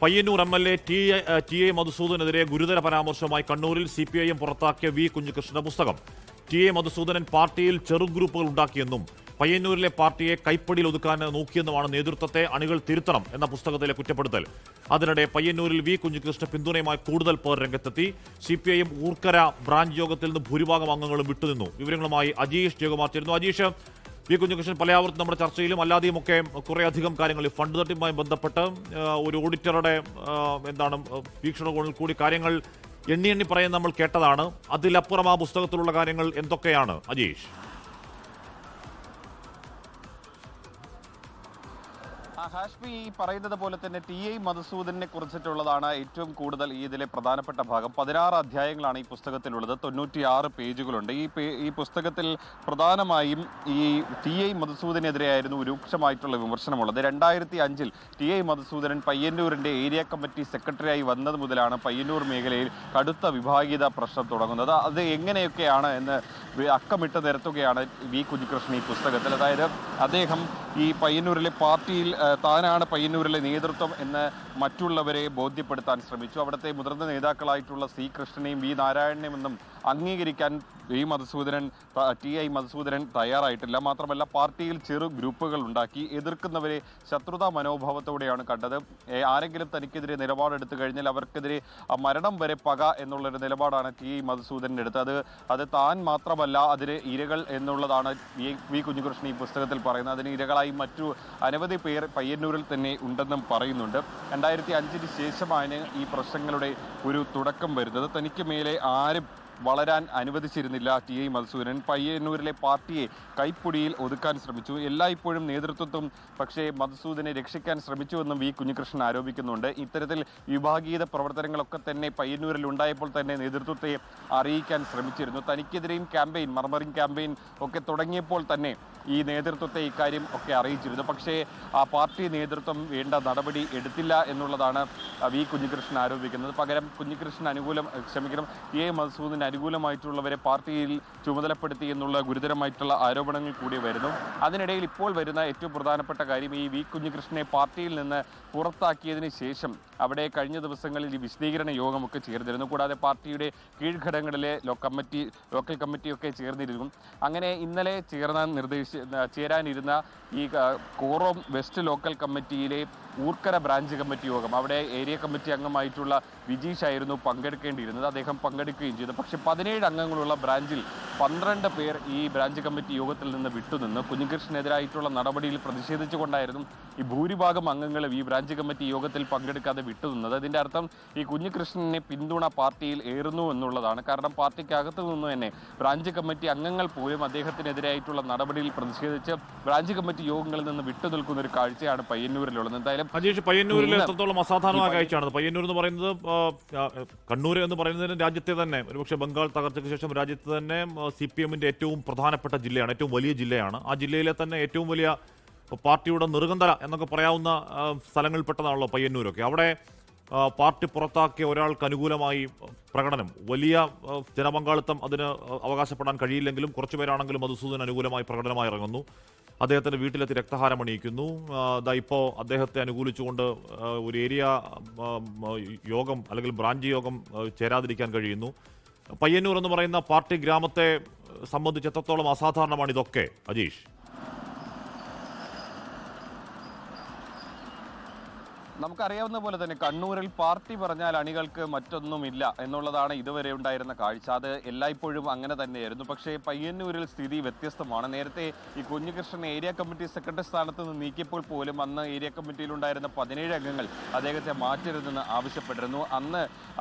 Payyanur MLA ടി.എ. മധുസൂദനെതിരെ ഗുരുതര പരാമർശവുമായി കണ്ണൂരിൽ CPIM പുറത്താക്കിയ വി. കുഞ്ഞികൃഷ്ണന്റെ പുസ്തകം. ടി.എ. മധുസൂദനൻ പാർട്ടിയിൽ ചെറുഗ്രൂപ്പുകൾ ഉണ്ടാക്കിയെന്നും പയ്യന്നൂരിലെ പാർട്ടിയെ കൈപ്പടിയിൽ ഒതുക്കാൻ നോക്കിയെന്നുമാണ് നേതൃത്വത്തെ അണികൾ തിരുത്തണം എന്ന പുസ്തകത്തിലെ കുറ്റപ്പെടുത്തൽ. അതിനിടെ പയ്യന്നൂരിൽ വി. കുഞ്ഞികൃഷ്ണ പിന്തുണയുമായി കൂടുതൽ പേർ രംഗത്തെത്തി. CPIM ഊർക്കര ബ്രാഞ്ച് യോഗത്തിൽ നിന്ന് ഭൂരിഭാഗം അംഗങ്ങളും വിട്ടുനിന്നു. വിവരങ്ങളുമായി അജീഷ് ജയകുമാർ ചേരുന്നു. അജീഷ്, വി. കുഞ്ഞികൃഷ്ണൻ പലയാവർത്തും നമ്മുടെ ചർച്ചയിലും അല്ലാതെയുമൊക്കെ കുറേയധികം കാര്യങ്ങൾ ഈ ഫണ്ട് തട്ടിപ്പുമായി ബന്ധപ്പെട്ട് ഒരു ഓഡിറ്ററുടെ വീക്ഷണകോണിൽ കൂടി കാര്യങ്ങൾ എണ്ണി പറയാൻ നമ്മൾ കേട്ടതാണ്. അതിലപ്പുറം ആ പുസ്തകത്തിലുള്ള കാര്യങ്ങൾ എന്തൊക്കെയാണ് അജീഷ്? ഹാഷ്മി ഈ പറയുന്നത് പോലെ തന്നെ ടി.എ. മധുസൂദനെ കുറിച്ചിട്ടുള്ളതാണ് ഏറ്റവും കൂടുതൽ ഇതിലെ പ്രധാനപ്പെട്ട ഭാഗം. 16 അധ്യായങ്ങളാണ് ഈ പുസ്തകത്തിലുള്ളത്, 96 പേജുകളുണ്ട്. ഈ പുസ്തകത്തിൽ പ്രധാനമായും ഈ ടി.എ. മധുസൂദനെതിരെയായിരുന്നു രൂക്ഷമായിട്ടുള്ള വിമർശനമുള്ളത്. 2005-ൽ ടി.എ. മധുസൂദനൻ പയ്യന്നൂരിൻ്റെ ഏരിയ കമ്മിറ്റി സെക്രട്ടറിയായി വന്നത് മുതലാണ് പയ്യന്നൂർ മേഖലയിൽ കടുത്ത വിഭാഗീയത പ്രശ്നം തുടങ്ങുന്നത്. അത് എങ്ങനെയൊക്കെയാണ് എന്ന് അക്കമിട്ട് നിരത്തുകയാണ് വി. കുഞ്ഞികൃഷ്ണൻ ഈ പുസ്തകത്തിൽ. അതായത് അദ്ദേഹം ഈ പയ്യന്നൂരിലെ പാർട്ടിയിൽ താനാണ് പയ്യന്നൂരിലെ നേതൃത്വം എന്ന് മറ്റുള്ളവരെ ബോധ്യപ്പെടുത്താൻ ശ്രമിച്ചു. അവിടുത്തെ മുതിർന്ന നേതാക്കളായിട്ടുള്ള സി. കൃഷ്ണനെയും വി. നാരായണനെയും ഒന്നും അംഗീകരിക്കാൻ ടി.ഐ. മധുസൂദനൻ തയ്യാറായിട്ടില്ല. മാത്രമല്ല പാർട്ടിയിൽ ചെറു ഗ്രൂപ്പുകൾ ഉണ്ടാക്കി എതിർക്കുന്നവരെ ശത്രുതാ മനോഭാവത്തോടെയാണ് കണ്ടത്. ആരെങ്കിലും തനിക്കെതിരെ നിലപാടെടുത്തു കഴിഞ്ഞാൽ അവർക്കെതിരെ മരണം വരെ പക എന്നുള്ളൊരു നിലപാടാണ് ടി.ഐ. മധുസൂദനൻ എടുത്തത്. അത് താൻ മാത്രമല്ല അതിന് ഇരകൾ എന്നുള്ളതാണ് വി. കുഞ്ഞികൃഷ്ണൻ ഈ പുസ്തകത്തിൽ പറയുന്നത്. അതിന് ഇരകളായി മറ്റു അനവധി പേർ പയ്യന്നൂരിൽ തന്നെ ഉണ്ടെന്നും പറയുന്നുണ്ട്. 2005-ന് ശേഷമാണ് ഈ പ്രശ്നങ്ങളുടെ ഒരു തുടക്കം വരുന്നത്. തനിക്ക് മേലെ ആരും വളരാൻ അനുവദിച്ചിരുന്നില്ല ടി.ഐ. മധുസൂദനൻ. പയ്യന്നൂരിലെ പാർട്ടിയെ കൈപ്പൊടിയിൽ ഒതുക്കാൻ ശ്രമിച്ചു. എല്ലായ്പ്പോഴും നേതൃത്വം പക്ഷേ മധുസൂദനെ രക്ഷിക്കാൻ ശ്രമിച്ചുവെന്നും വി. കുഞ്ഞികൃഷ്ണൻ ആരോപിക്കുന്നുണ്ട്. ഇത്തരത്തിൽ വിഭാഗീയത പ്രവർത്തനങ്ങളൊക്കെ തന്നെ പയ്യന്നൂരിൽ ഉണ്ടായപ്പോൾ തന്നെ നേതൃത്വത്തെ അറിയിക്കാൻ ശ്രമിച്ചിരുന്നു. തനിക്കെതിരെയും ക്യാമ്പയിൻ, മർമറിംഗ് ക്യാമ്പയിൻ ഒക്കെ തുടങ്ങിയപ്പോൾ തന്നെ ഈ നേതൃത്വത്തെ ഇക്കാര്യം ഒക്കെ അറിയിച്ചിരുന്നു. പക്ഷേ ആ പാർട്ടി നേതൃത്വം വേണ്ട നടപടി എടുത്തില്ല എന്നുള്ളതാണ് വി. കുഞ്ഞികൃഷ്ണൻ ആരോപിക്കുന്നത്. പകരം ടി.എ. മധുസൂദന് അനുകൂലമായിട്ടുള്ളവരെ പാർട്ടിയിൽ ചുമതലപ്പെടുത്തി എന്നുള്ള ഗുരുതരമായിട്ടുള്ള ആരോപണങ്ങൾ കൂടി വരുന്നു. അതിനിടയിൽ ഇപ്പോൾ വരുന്ന ഏറ്റവും പ്രധാനപ്പെട്ട കാര്യം ഈ വി. കുഞ്ഞികൃഷ്ണനെ പാർട്ടിയിൽ നിന്ന് പുറത്താക്കിയതിന് ശേഷം അവിടെ കഴിഞ്ഞ ദിവസങ്ങളിൽ ഈ വിശദീകരണ യോഗമൊക്കെ ചേർന്നിരുന്നു. കൂടാതെ പാർട്ടിയുടെ കീഴ്ഘടകങ്ങളിലെ ലോക്കൽ കമ്മിറ്റിയൊക്കെ ചേർന്നിരുന്നു. അങ്ങനെ ഇന്നലെ ചേരാനിരുന്ന ഈ കോറോം വെസ്റ്റ് ലോക്കൽ കമ്മിറ്റിയിലെ ഊർക്കര ബ്രാഞ്ച് കമ്മിറ്റി യോഗം, അവിടെ ഏരിയ കമ്മിറ്റി അംഗമായിട്ടുള്ള വിജീഷ് ആയിരുന്നു പങ്കെടുക്കേണ്ടിയിരുന്നത്. അദ്ദേഹം പങ്കെടുക്കുകയും ചെയ്തു. പക്ഷേ 17 അംഗങ്ങളുള്ള ബ്രാഞ്ചിൽ 12 പേർ ഈ ബ്രാഞ്ച് കമ്മിറ്റി യോഗത്തിൽ നിന്ന് വിട്ടുനിന്ന് കുഞ്ഞികൃഷ്ണനെതിരായിട്ടുള്ള നടപടിയിൽ പ്രതിഷേധിച്ചുകൊണ്ടായിരുന്നു ഈ ഭൂരിഭാഗം അംഗങ്ങളും ഈ ബ്രാഞ്ച് കമ്മിറ്റി യോഗത്തിൽ പങ്കെടുക്കാതെ വിട്ടുനിന്നത്. അതിൻ്റെ അർത്ഥം ഈ കുഞ്ഞികൃഷ്ണനെ പിന്തുണ പാർട്ടിയിൽ ഏറുന്നു എന്നുള്ളതാണ്. കാരണം പാർട്ടിക്കകത്തു നിന്ന് തന്നെ ബ്രാഞ്ച് കമ്മിറ്റി അംഗങ്ങൾ പോലും അദ്ദേഹത്തിനെതിരായിട്ടുള്ള നടപടിയിൽ പ്രതിഷേധിച്ച് ബ്രാഞ്ച് കമ്മിറ്റി യോഗങ്ങളിൽ നിന്ന് വിട്ടുനിൽക്കുന്ന ഒരു കാഴ്ചയാണ് പയ്യന്നൂരിലുള്ളത്. എന്തായാലും അജീഷ്, പയ്യന്നൂരിൽ എത്രത്തോളം അസാധാരണമായ കാഴ്ചയാണ്. പയ്യന്നൂർ എന്ന് പറയുന്നത് കണ്ണൂർ എന്ന് പറയുന്നതിന് രാജ്യത്തെ തന്നെ ഒരുപക്ഷെ ബംഗാൾ തകർച്ചയ്ക്ക് ശേഷം രാജ്യത്ത് തന്നെ CPM-ന്റെ ഏറ്റവും പ്രധാനപ്പെട്ട ജില്ലയാണ്, ഏറ്റവും വലിയ ജില്ലയാണ്. ആ ജില്ലയിലെ തന്നെ ഏറ്റവും വലിയ പാർട്ടിയുടെ നെറുകന്തല എന്നൊക്കെ പറയാവുന്ന സ്ഥലങ്ങളിൽപ്പെട്ടതാണല്ലോ പയ്യന്നൂരൊക്കെ. അവിടെ പാർട്ടി പുറത്താക്കിയ ഒരാൾക്ക് അനുകൂലമായി പ്രകടനം, വലിയ ജനപങ്കാളിത്തം അതിന് അവകാശപ്പെടാൻ കഴിയില്ലെങ്കിലും കുറച്ചുപേരാണെങ്കിലും മധുസൂദൻ അനുകൂലമായി പ്രകടനമായി ഇറങ്ങുന്നു. അദ്ദേഹത്തിൻ്റെ വീട്ടിലെത്തി രക്തഹാരം അണിയിക്കുന്നു. ഇപ്പോൾ അദ്ദേഹത്തെ അനുകൂലിച്ചുകൊണ്ട് ഒരു ഏരിയ യോഗം അല്ലെങ്കിൽ ബ്രാഞ്ച് യോഗം ചേരാതിരിക്കാൻ കഴിയുന്നു. പയ്യന്നൂർ എന്ന് പറയുന്ന പാർട്ടി ഗ്രാമത്തെ സംബന്ധിച്ച് എത്രത്തോളം അസാധാരണമാണ് ഇതൊക്കെ അജീഷ്? നമുക്കറിയാവുന്ന പോലെ തന്നെ കണ്ണൂരിൽ പാർട്ടി പറഞ്ഞാൽ അണികൾക്ക് മറ്റൊന്നുമില്ല എന്നുള്ളതാണ് ഇതുവരെ ഉണ്ടായിരുന്ന കാഴ്ച. അത് എല്ലായ്പ്പോഴും അങ്ങനെ തന്നെയായിരുന്നു. പക്ഷേ പയ്യന്നൂരിൽ സ്ഥിതി വ്യത്യസ്തമാണ്. നേരത്തെ ഈ കുഞ്ഞികൃഷ്ണൻ ഏരിയ കമ്മിറ്റി സെക്രട്ടറി സ്ഥാനത്ത് നിന്ന് നീക്കിയപ്പോൾ പോലും അന്ന് ഏരിയ കമ്മിറ്റിയിലുണ്ടായിരുന്ന 17 അംഗങ്ങൾ അദ്ദേഹത്തെ മാറ്റരുതെന്ന് ആവശ്യപ്പെട്ടിരുന്നു. അന്ന്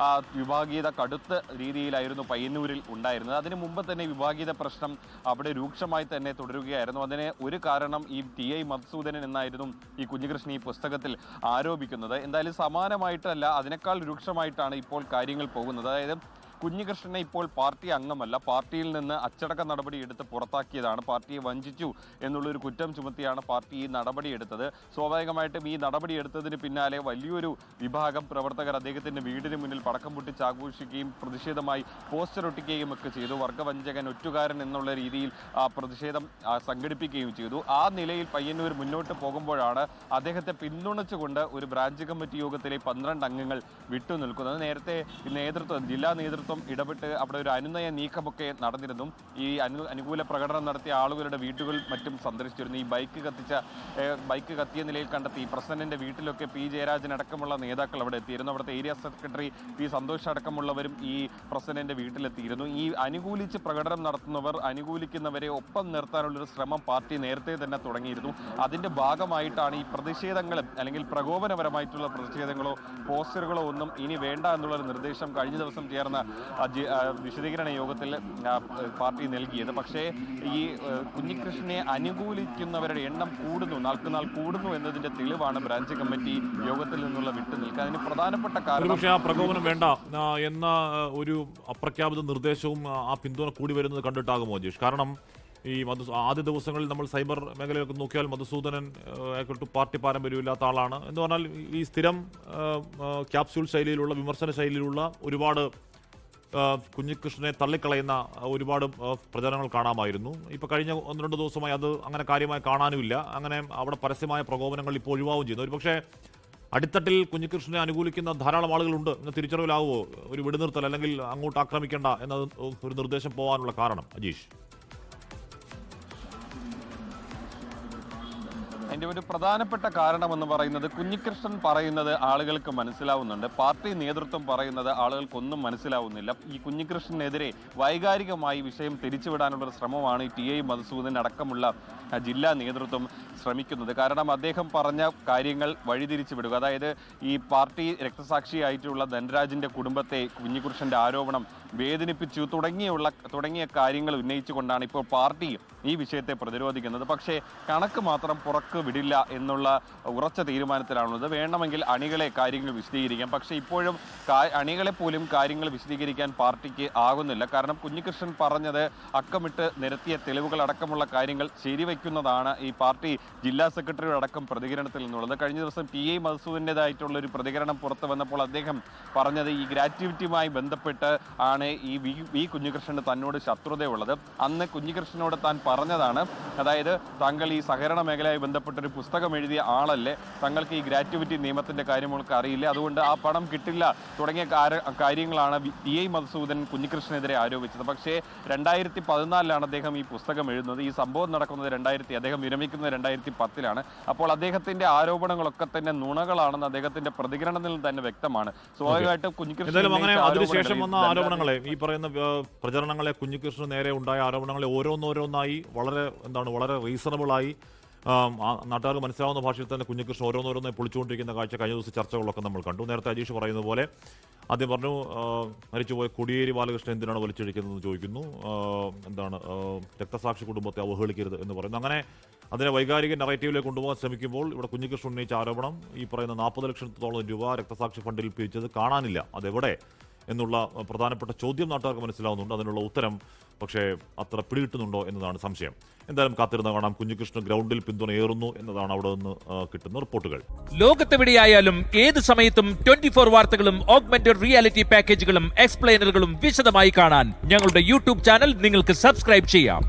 വിഭാഗീയത കടുത്ത രീതിയിലായിരുന്നു പയ്യന്നൂരിൽ ഉണ്ടായിരുന്നത്. അതിനു മുമ്പ് തന്നെ വിഭാഗീയത പ്രശ്നം അവിടെ രൂക്ഷമായി തന്നെ തുടരുകയായിരുന്നു. അതിന് ഒരു കാരണം ഈ ടി.ഐ. മധുസൂദനൻ എന്നായിരുന്നു ഈ കുഞ്ഞികൃഷ്ണൻ ഈ പുസ്തകത്തിൽ ആരോപിക്കുന്നത്. എന്തായാലും സമാനമായിട്ടല്ല, അതിനേക്കാൾ രൂക്ഷമായിട്ടാണ് ഇപ്പോൾ കാര്യങ്ങൾ പോകുന്നത്. അതായത് കുഞ്ഞികൃഷ്ണനെ ഇപ്പോൾ പാർട്ടി അംഗമല്ല, പാർട്ടിയിൽ നിന്ന് അച്ചടക്ക നടപടി എടുത്ത് പുറത്താക്കിയതാണ്, പാർട്ടിയെ വഞ്ചിച്ചു എന്നുള്ളൊരു കുറ്റം ചുമത്തിയാണ് പാർട്ടി ഈ നടപടി എടുത്തത്. സ്വാഭാവികമായിട്ടും ഈ നടപടി എടുത്തതിന് പിന്നാലെ വലിയൊരു വിഭാഗം പ്രവർത്തകർ അദ്ദേഹത്തിന്റെ വീടിന് മുന്നിൽ പടക്കം പൊട്ടിച്ച് ആഘോഷിക്കുകയും പ്രതിഷേധമായി പോസ്റ്റർ ഒട്ടിക്കുകയും ഒക്കെ ചെയ്തു. വർഗവഞ്ചകൻ, ഒറ്റുകാരൻ എന്നുള്ള രീതിയിൽ പ്രതിഷേധം സംഘടിപ്പിക്കുകയും ചെയ്തു. ആ നിലയിൽ പയ്യന്നൂർ മുന്നോട്ട് പോകുമ്പോഴാണ് അദ്ദേഹത്തെ പിന്തുണച്ചുകൊണ്ട് ഒരു ബ്രാഞ്ച് കമ്മിറ്റി യോഗത്തിലെ 12 അംഗങ്ങൾ വിട്ടുനിൽക്കുന്നത്. നേരത്തെ ജില്ലാ നേതൃത്വം ഇടപെട്ട് അവിടെ ഒരു അനുനയ നീക്കമൊക്കെ നടന്നിരുന്നു. ഈ അനുകൂല പ്രകടനം നടത്തിയ ആളുകളുടെ വീടുകൾ മറ്റും സന്ദർശിച്ചിരുന്നു. ഈ ബൈക്ക് കത്തിയ നിലയിൽ കണ്ടെത്തി പ്രസിഡന്റിന്റെ വീട്ടിലൊക്കെ പി ജയരാജൻ അടക്കമുള്ള നേതാക്കൾ അവിടെ എത്തിയിരുന്നു. അവിടുത്തെ ഏരിയ സെക്രട്ടറി പി സന്തോഷ് അടക്കമുള്ളവരും ഈ പ്രസിഡന്റിന്റെ വീട്ടിലെത്തിയിരുന്നു. ഈ അനുകൂലിച്ച് പ്രകടനം നടത്തുന്നവർ അനുകൂലിക്കുന്നവരെ ഒപ്പം നിർത്താനുള്ളൊരു ശ്രമം പാർട്ടി നേരത്തെ തന്നെ തുടങ്ങിയിരുന്നു. അതിന്റെ ഭാഗമായിട്ടാണ് ഈ പ്രതിഷേധങ്ങളും അല്ലെങ്കിൽ പ്രകോപനപരമായിട്ടുള്ള പ്രതിഷേധങ്ങളോ പോസ്റ്ററുകളോ ഒന്നും ഇനി വേണ്ട എന്നുള്ളൊരു നിർദ്ദേശം കഴിഞ്ഞ ദിവസം ചേർന്ന വിശദീകരണ യോഗത്തിൽ പാർട്ടി നൽകിയത്. പക്ഷേ ഈ കുഞ്ഞികൃഷ്ണനെ അനുകൂലിക്കുന്നവരുടെ എണ്ണം കൂടുന്നു, നാൾക്കുനാൾ കൂടുന്നു എന്നതിന്റെ തെളിവാണ് ബ്രാഞ്ച് കമ്മിറ്റി യോഗത്തിൽ നിന്നുള്ള വിട്ടുനിൽക്കുക. അതിന് പ്രധാനപ്പെട്ട കാരണം പക്ഷേ ആ പ്രകോപനം വേണ്ട എന്ന ഒരു അപ്രഖ്യാപിത നിർദ്ദേശവും ആ പിന്തുണ കൂടി വരുന്നത് കണ്ടിട്ടാകുമോ അജീഷ്? കാരണം ഈ ആദ്യ ദിവസങ്ങളിൽ നമ്മൾ സൈബർ മേഖലയൊക്കെ നോക്കിയാൽ മധുസൂദനൻ പാർട്ടി പാരമ്പര്യമില്ലാത്ത ആളാണ് എന്ന് പറഞ്ഞാൽ ഈ സ്ഥിരം ക്യാപ്സ്യൂൾ ശൈലിയിലുള്ള വിമർശന ശൈലിയിലുള്ള ഒരുപാട് കുഞ്ഞികൃഷ്ണനെ തള്ളിക്കളയുന്ന ഒരുപാട് പ്രചരണങ്ങൾ കാണാമായിരുന്നു. ഇപ്പോൾ കഴിഞ്ഞ 1-2 ദിവസമായി അത് അങ്ങനെ കാര്യമായി കാണാനുമില്ല. അങ്ങനെ അവിടെ പരസ്യമായ പ്രകോപനങ്ങൾ ഇപ്പോൾ ഒഴിവാകും ചെയ്യുന്നു. ഒരുപക്ഷെ അടിത്തട്ടിൽ കുഞ്ഞികൃഷ്ണനെ അനുകൂലിക്കുന്ന ധാരാളം ആളുകളുണ്ട് എന്ന് തിരിച്ചറിവിലാവുമോ ഒരു വെടിനിർത്തൽ അല്ലെങ്കിൽ അങ്ങോട്ട് ആക്രമിക്കേണ്ട എന്നത് ഒരു നിർദ്ദേശം പോകാനുള്ള കാരണം അജീഷ്? അതിന്റെ ഒരു പ്രധാനപ്പെട്ട കാരണമെന്ന് പറയുന്നത് കുഞ്ഞികൃഷ്ണൻ പറയുന്നത് ആളുകൾക്ക് മനസ്സിലാവുന്നുണ്ട്, പാർട്ടി നേതൃത്വം പറയുന്നത് ആളുകൾക്കൊന്നും മനസ്സിലാവുന്നില്ല. ഈ കുഞ്ഞികൃഷ്ണനെതിരെ വൈകാരികമായി വിഷയം തിരിച്ചുവിടാനുള്ള ശ്രമമാണ് ഈ ടി.ഐ. മധുസൂദൻ അടക്കമുള്ള ജില്ലാ നേതൃത്വം ശ്രമിക്കുന്നത്. കാരണം അദ്ദേഹം പറഞ്ഞ കാര്യങ്ങൾ വഴിതിരിച്ചു വിടുക, അതായത് ഈ പാർട്ടി രക്തസാക്ഷിയായിട്ടുള്ള ധനരാജിന്റെ കുടുംബത്തെ കുഞ്ഞികൃഷ്ണന്റെ ആരോപണം വേദനിപ്പിച്ചു തുടങ്ങിയ കാര്യങ്ങൾ ഉന്നയിച്ചുകൊണ്ടാണ് ഇപ്പോൾ പാർട്ടി ഈ വിഷയത്തെ പ്രതിരോധിക്കുന്നത്. പക്ഷേ കണക്ക് മാത്രം പുറക്ക് വിടില്ല എന്നുള്ള ഉറച്ച തീരുമാനത്തിലാണുള്ളത്. വേണമെങ്കിൽ അണികളെ കാര്യങ്ങൾ വിശദീകരിക്കാം. പക്ഷേ ഇപ്പോഴും അണികളെ പോലും കാര്യങ്ങൾ വിശദീകരിക്കാൻ പാർട്ടിക്ക് ആകുന്നില്ല. കാരണം കുഞ്ഞികൃഷ്ണൻ പറഞ്ഞത് അക്കമിട്ട് നിരത്തിയ തെളിവുകൾ അടക്കമുള്ള കാര്യങ്ങൾ ശരിവെക്കുന്നതാണ് ഈ പാർട്ടി ജില്ലാ സെക്രട്ടറിയുടെ അടക്കം പ്രതികരണത്തിൽ നിന്നുള്ളത്. കഴിഞ്ഞ ദിവസം ടി.ഐ. മധുസൂദൻ്റെതായിട്ടുള്ള ഒരു പ്രതികരണം പുറത്തു വന്നപ്പോൾ അദ്ദേഹം പറഞ്ഞത് ഈ ഗ്രാറ്റുവിറ്റിയുമായി ബന്ധപ്പെട്ട് ആണ് ഈ വി കുഞ്ഞികൃഷ്ണന് തന്നോട് ശത്രുതയുള്ളത്. അന്ന് കുഞ്ഞികൃഷ്ണനോട് താൻ പറഞ്ഞതാണ്, അതായത് താങ്കൾ ഈ സഹകരണ മേഖലയുമായി ബന്ധപ്പെട്ടൊരു പുസ്തകം എഴുതിയ ആളല്ലേ, തങ്ങൾക്ക് ഈ ഗ്രാറ്റുവിറ്റി നിയമത്തിന്റെ കാര്യങ്ങൾക്ക് അറിയില്ല, അതുകൊണ്ട് ആ പണം കിട്ടില്ല തുടങ്ങിയ കാര്യങ്ങളാണ് ടി.ഐ. മധുസൂദൻ കുഞ്ഞികൃഷ്ണനെതിരെ ആരോപിച്ചത്. പക്ഷേ 2014 അദ്ദേഹം ഈ പുസ്തകം എഴുതുന്നത്. ഈ സംഭവം നടക്കുന്നത് അദ്ദേഹം വിരമിക്കുന്നത് 2010 അപ്പോൾ അദ്ദേഹത്തിന്റെ ആരോപണങ്ങളൊക്കെ തന്നെ നുണകളാണെന്ന് അദ്ദേഹത്തിന്റെ പ്രതികരണത്തിൽ തന്നെ വ്യക്തമാണ്. സ്വാഭാവികമായിട്ടും കുഞ്ഞികൃഷ്ണൻ അതിനുശേഷം വന്ന ആരോപണങ്ങളെ, ഈ പറയുന്ന പ്രചരണങ്ങളെ, കുഞ്ഞികൃഷ്ണന് നേരെ ഉണ്ടായ ആരോപണങ്ങളെ ഓരോന്നോരോന്നായി വളരെ റീസണബിൾ ആയി നാട്ടുകാർക്ക് മനസ്സിലാവുന്ന ഭാഷയിൽ തന്നെ കുഞ്ഞികൃഷ്ണൻ ഓരോന്നോരോന്നായി പൊളിച്ചുകൊണ്ടിരിക്കുന്ന കാഴ്ച കഴിഞ്ഞ ദിവസം ചർച്ചകളൊക്കെ നമ്മൾ കണ്ടു. നേരത്തെ അജീഷ് പറയുന്നത് പോലെ ആദ്യം പറഞ്ഞു മരിച്ചുപോയ കോടിയേരി ബാലകൃഷ്ണൻ എന്തിനാണ് വലിച്ചിടിക്കുന്നതെന്ന് ചോദിക്കുന്നു, രക്തസാക്ഷി കുടുംബത്തെ അവഹേളിക്കരുത് എന്ന് പറയുന്നു. അങ്ങനെ അതിനെ വൈകാരിക നറേറ്റീവിലേക്ക് കൊണ്ടുപോകാൻ ശ്രമിക്കുമ്പോൾ ഇവിടെ കുഞ്ഞികൃഷ്ണൻ ഉന്നയിച്ച ആരോപണം ഈ പറയുന്ന 40 ലക്ഷത്തോളം രൂപ രക്തസാക്ഷി ഫണ്ടിൽ പിരിച്ചത് കാണാനില്ല, അതെവിടെ എന്നുള്ള പ്രധാനപ്പെട്ട ചോദ്യം നാട്ടുകാർക്ക് മനസ്സിലാവുന്നുണ്ട്. അതിനുള്ള ഉത്തരം പക്ഷേ അത്ര പിടികിട്ടുന്നുണ്ടോ എന്നതാണ് സംശയം. എന്തായാലും കാത്തിരുന്ന് കാണാം. കുഞ്ഞികൃഷ്ണൻ ഗ്രൗണ്ടിൽ പിന്തുണയേറുന്നു എന്നതാണ് അവിടെ നിന്ന് കിട്ടുന്ന റിപ്പോർട്ടുകൾ. ലോകത്തെവിടെയായാലും ഏത് സമയത്തും 24 വാർത്തകളും ഓഗ്മെന്റഡ് റിയാലിറ്റി പാക്കേജുകളും എക്സ്പ്ലെയിനറുകളും വിശദമായി കാണാൻ ഞങ്ങളുടെ യൂട്യൂബ് ചാനൽ നിങ്ങൾക്ക് സബ്സ്ക്രൈബ് ചെയ്യാം.